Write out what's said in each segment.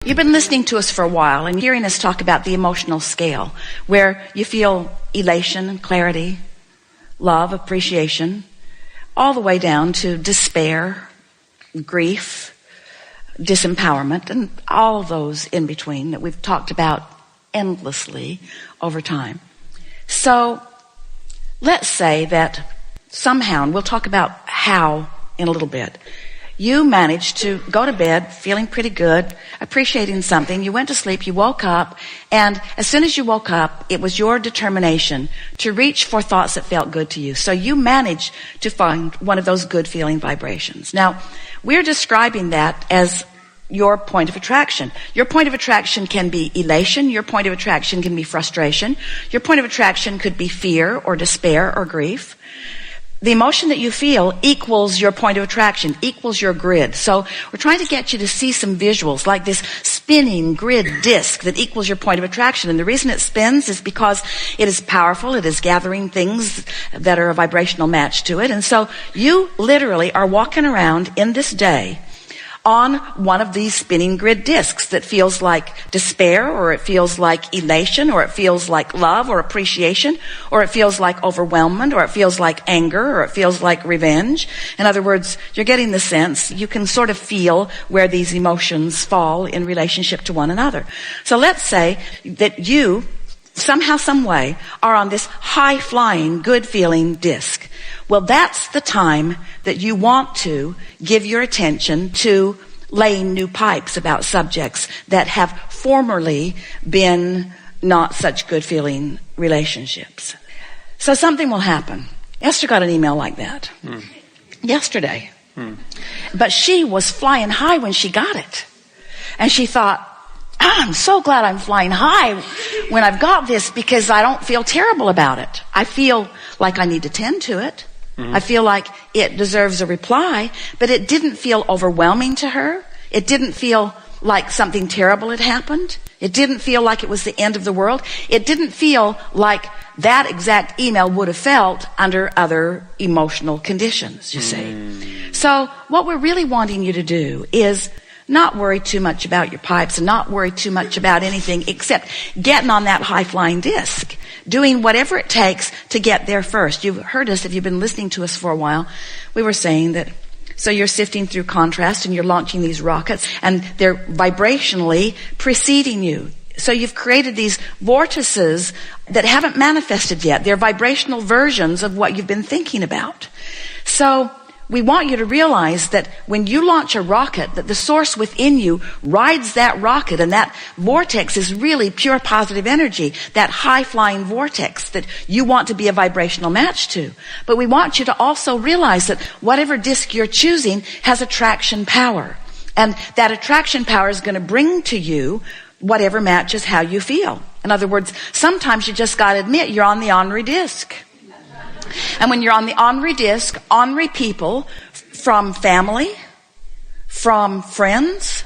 You've been listening to us for a while and hearing us talk about the emotional scale, where you feel elation, clarity, love, appreciation, all the way down to despair, grief, disempowerment, and all those in between that we've talked about endlessly over time. So let's say that somehow, and we'll talk about how in a little bit, you managed to go to bed feeling pretty good, appreciating something. You went to sleep, you woke up, and as soon as you woke up, it was your determination to reach for thoughts that felt good to you. So you managed to find one of those good feeling vibrations. Now, we're describing that as your point of attraction. Your point of attraction can be elation. Your point of attraction can be frustration. Your point of attraction could be fear or despair or grief. The emotion that you feel equals your point of attraction, equals your grid. So we're trying to get you to see some visuals like this spinning grid disc that equals your point of attraction. And the reason it spins is because it is powerful. It is gathering things that are a vibrational match to it. And so you literally are walking around in this day on one of these spinning grid discs that feels like despair, or it feels like elation, or it feels like love or appreciation, or it feels like overwhelmment, or it feels like anger, or it feels like revenge. In other words, you're getting the sense. You can sort of feel where these emotions fall in relationship to one another. So let's say that you somehow, some way, are on this high-flying, good-feeling disc. Well, that's the time that you want to give your attention to laying new pipes about subjects that have formerly been not such good-feeling relationships. So something will happen. Esther got an email like that yesterday. But she was flying high when she got it. And she thought, I'm so glad I'm flying high when I've got this, because I don't feel terrible about it. I feel like I need to tend to it. I feel like it deserves a reply, but it didn't feel overwhelming to her. It didn't feel like something terrible had happened. It didn't feel like it was the end of the world. It didn't feel like that exact email would have felt under other emotional conditions, you see. So what we're really wanting you to do is not worry too much about your pipes and not worry too much about anything except getting on that high-flying disc, doing whatever it takes to get there first. You've heard us, if you've been listening to us for a while, we were saying that, so you're sifting through contrast and you're launching these rockets and they're vibrationally preceding you. So you've created these vortices that haven't manifested yet. They're vibrational versions of what you've been thinking about. So we want you to realize that when you launch a rocket, that the source within you rides that rocket, and that vortex is really pure positive energy, that high-flying vortex that you want to be a vibrational match to. But we want you to also realize that whatever disc you're choosing has attraction power. And that attraction power is going to bring to you whatever matches how you feel. In other words, sometimes you just got to admit you're on the ornery disc. And when you're on the ornery disc, ornery people from family, from friends,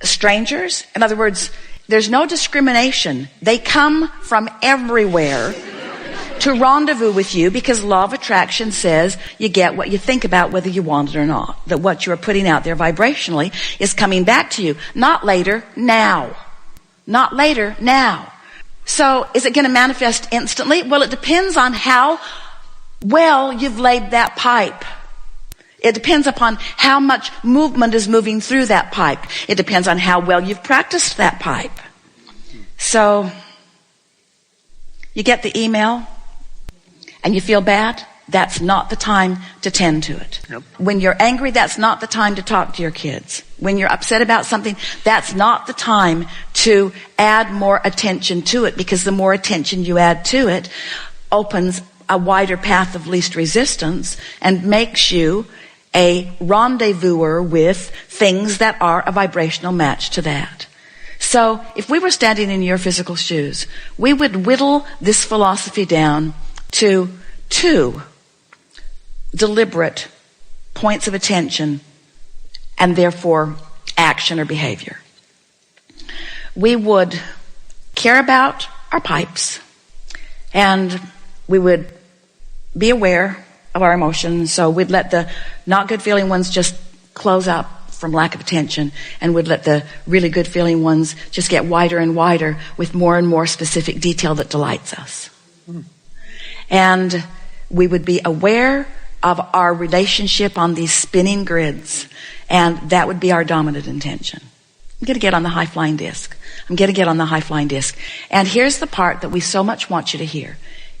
strangers, in other words, there's no discrimination. They come from everywhere to rendezvous with you, because law of attraction says you get what you think about, whether you want it or not. That what you're putting out there vibrationally is coming back to you. Not later, now. Not later, now. So is it going to manifest instantly? Well, it depends on how well you've laid that pipe. It depends upon how much movement is moving through that pipe. It depends on how well you've practiced that pipe. So you get the email and you feel bad. That's not the time to tend to it. Yep. When you're angry, that's not the time to talk to your kids. When you're upset about something, that's not the time to add more attention to it, because the more attention you add to it opens a wider path of least resistance and makes you a rendezvouser with things that are a vibrational match to that. So if we were standing in your physical shoes, we would whittle this philosophy down to 2 deliberate points of attention and therefore action or behavior. We would care about our pipes, and we would be aware of our emotions. So we'd let the not good feeling ones just close up, from lack of attention and would let the really good feeling ones just get wider and wider with more and more specific detail that delights us. And we would be aware of our relationship on these spinning grids, and that would be our dominant intention. I'm going to get on the high-flying disc. I'm going to get on the high-flying disc. And here's the part that we so much want you to hear.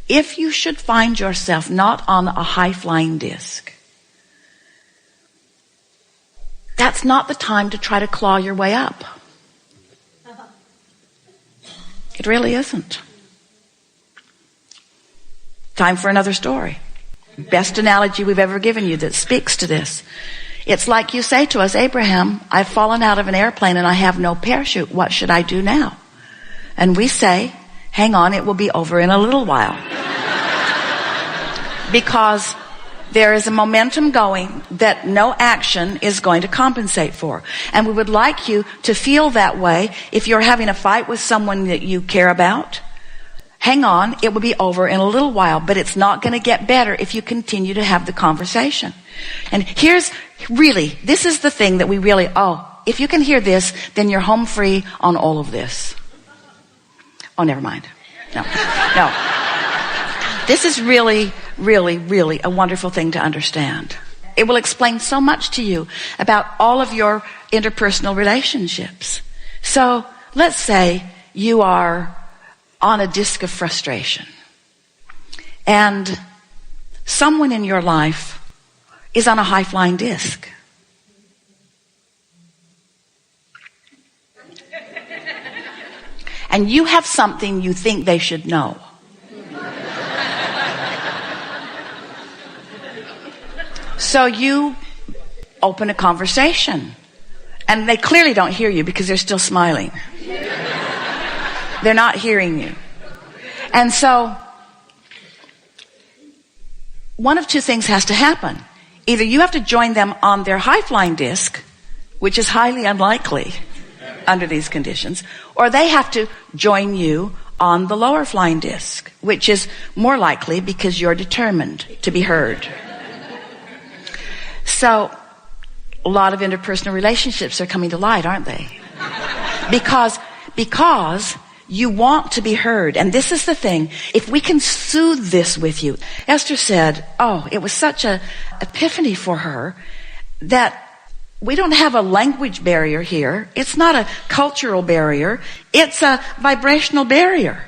If you should find yourself not on a high-flying disc, that's not the time to try to claw your way up. It really isn't. Time for another story. Best analogy we've ever given you that speaks to this. It's like you say to us, Abraham, I've fallen out of an airplane and I have no parachute. What should I do now? And we say, hang on, it will be over in a little while. Because there is a momentum going that no action is going to compensate for. And we would like you to feel that way if you're having a fight with someone that you care about. Hang on, it will be over in a little while, but it's not going to get better if you continue to have the conversation. And here's really, this is the thing that we really, if you can hear this, then you're home free on all of this. Oh, never mind. No. This is really, really, really a wonderful thing to understand. It will explain so much to you about all of your interpersonal relationships. So let's say you are on a disc of frustration, and someone in your life is on a high-flying disc. And you have something you think they should know. So you open a conversation, and they clearly don't hear you because they're still smiling. They're not hearing you. And so one of two things has to happen. Either you have to join them on their high-flying disc, which is highly unlikely under these conditions, or they have to join you on the lower-flying disc, which is more likely because you're determined to be heard. So a lot of interpersonal relationships are coming to light, aren't they? Because you want to be heard. And this is the thing. If we can soothe this with you. Esther said, it was such an epiphany for her that we don't have a language barrier here. It's not a cultural barrier. It's a vibrational barrier.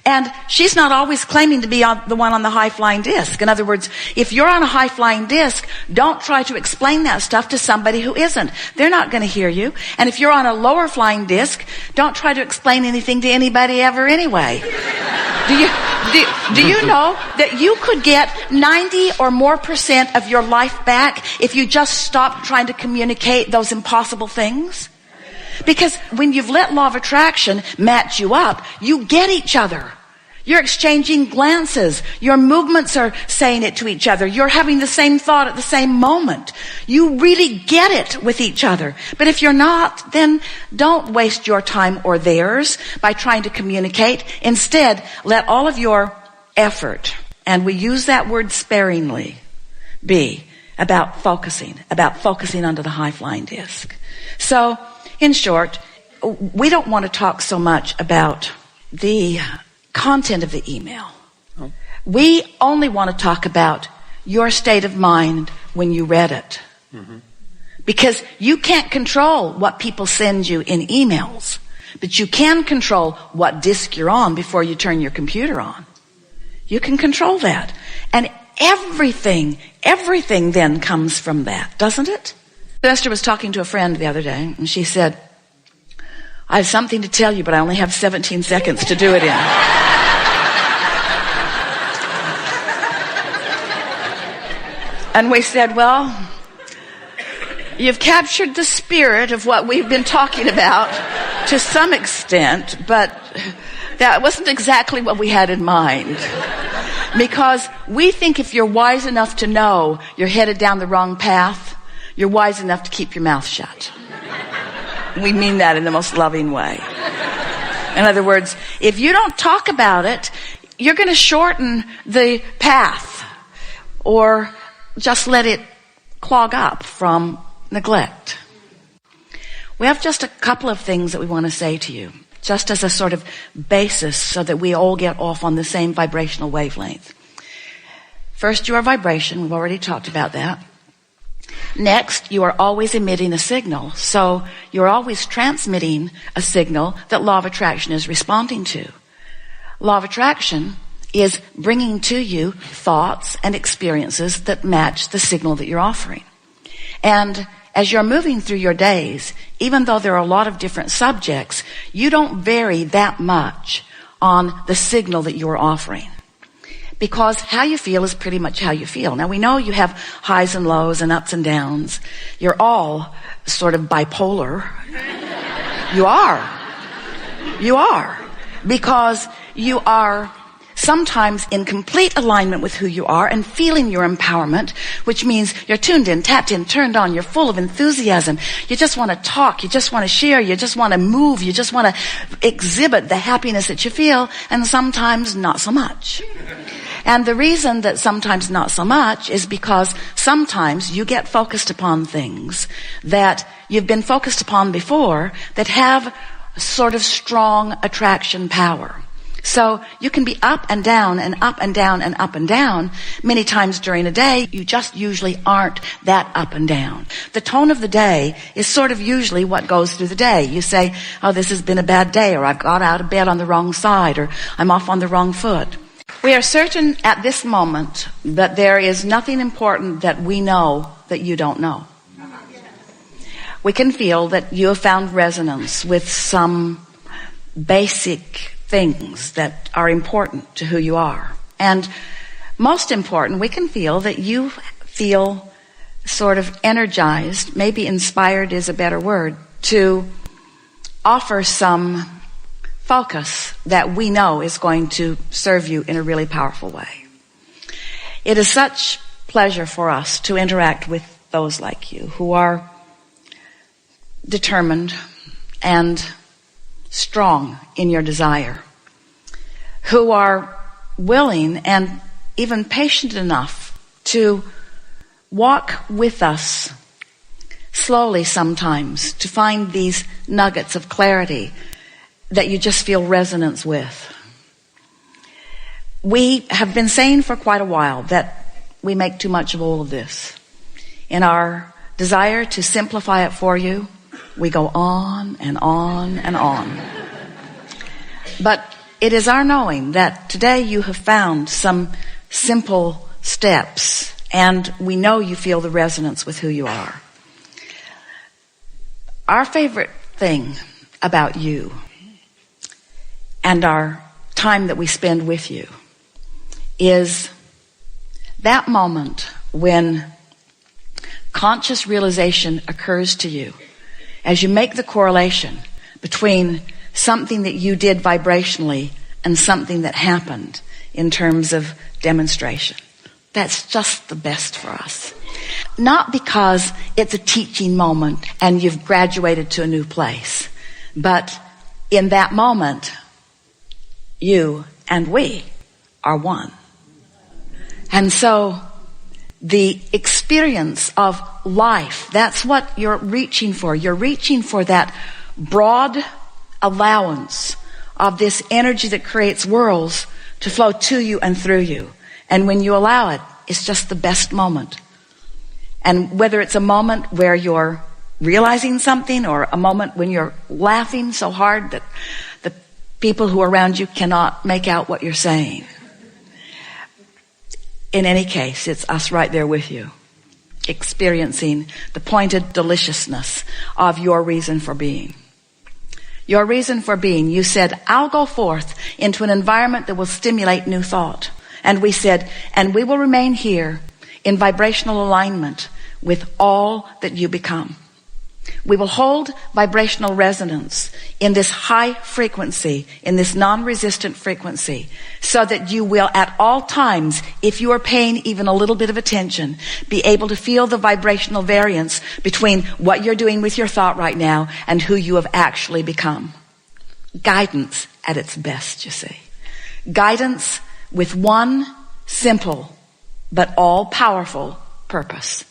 And she's not always claiming to be the one on the high-flying disc. In other words, if you're on a high-flying disc, don't try to explain that stuff to somebody who isn't. They're not going to hear you. And if you're on a lower-flying disc, don't try to explain anything to anybody ever anyway. Do you know that you could get 90 or more % of your life back if you just stopped trying to communicate those impossible things? Because when you've let law of attraction match you up, you get each other. You're exchanging glances. Your movements are saying it to each other. You're having the same thought at the same moment. You really get it with each other. But if you're not, then don't waste your time or theirs by trying to communicate. Instead, let all of your effort, and we use that word sparingly, be about focusing onto the high-flying disc. So, in short, we don't want to talk so much about the content of the email. We only want to talk about your state of mind when you read it. Mm-hmm. Because you can't control what people send you in emails, but you can control what disc you're on before you turn your computer on. You can control that. And everything then comes from that, doesn't it? Esther was talking to a friend the other day, and she said, I have something to tell you, but I only have 17 seconds to do it in. And we said, well, you've captured the spirit of what we've been talking about to some extent, but that wasn't exactly what we had in mind. Because we think if you're wise enough to know you're headed down the wrong path, you're wise enough to keep your mouth shut. We mean that in the most loving way. In other words, if you don't talk about it, you're going to shorten the path or just let it clog up from neglect. We have just a couple of things that we want to say to you, just as a sort of basis so that we all get off on the same vibrational wavelength. First, you are vibration. We've already talked about that. Next, you are always emitting a signal. So you're always transmitting a signal that law of attraction is responding to. Law of attraction is bringing to you thoughts and experiences that match the signal that you're offering. And as you're moving through your days, even though there are a lot of different subjects, you don't vary that much on the signal that you're offering. Because how you feel is pretty much how you feel. Now we know you have highs and lows and ups and downs. You're all sort of bipolar. You are. You are. Because you are sometimes in complete alignment with who you are and feeling your empowerment, which means you're tuned in, tapped in, turned on, you're full of enthusiasm. You just want to talk, you just want to share, you just want to move, you just want to exhibit the happiness that you feel, and sometimes not so much. And the reason that sometimes not so much is because sometimes you get focused upon things that you've been focused upon before that have sort of strong attraction power. So you can be up and down and up and down and up and down many times during a day. You just usually aren't that up and down. The tone of the day is sort of usually what goes through the day. You say, oh, this has been a bad day, or I've got out of bed on the wrong side, or I'm off on the wrong foot. We are certain at this moment that there is nothing important that we know that you don't know. We can feel that you have found resonance with some basic things that are important to who you are. And most important, we can feel that you feel sort of energized, maybe inspired is a better word, to offer some focus that we know is going to serve you in a really powerful way. It is such pleasure for us to interact with those like you who are determined and strong in your desire, who are willing and even patient enough to walk with us slowly sometimes to find these nuggets of clarity that you just feel resonance with. We have been saying for quite a while that we make too much of all of this. In our desire to simplify it for you, we go on and on and on. But it is our knowing that today you have found some simple steps, and we know you feel the resonance with who you are. Our favorite thing about you and our time that we spend with you is that moment when conscious realization occurs to you as you make the correlation between something that you did vibrationally and something that happened in terms of demonstration. That's just the best for us. Not because it's a teaching moment and you've graduated to a new place, but in that moment, you and we are one. And so the experience of life, that's what you're reaching for. You're reaching for that broad allowance of this energy that creates worlds to flow to you and through you. And when you allow it, it's just the best moment. And whether it's a moment where you're realizing something or a moment when you're laughing so hard that the people who are around you cannot make out what you're saying. In any case, it's us right there with you, experiencing the pointed deliciousness of your reason for being. Your reason for being, you said, I'll go forth into an environment that will stimulate new thought. And we said, and we will remain here in vibrational alignment with all that you become. We will hold vibrational resonance in this high frequency, in this non-resistant frequency, so that you will at all times, if you are paying even a little bit of attention, be able to feel the vibrational variance between what you're doing with your thought right now and who you have actually become. Guidance at its best, you see. Guidance with one simple but all-powerful purpose.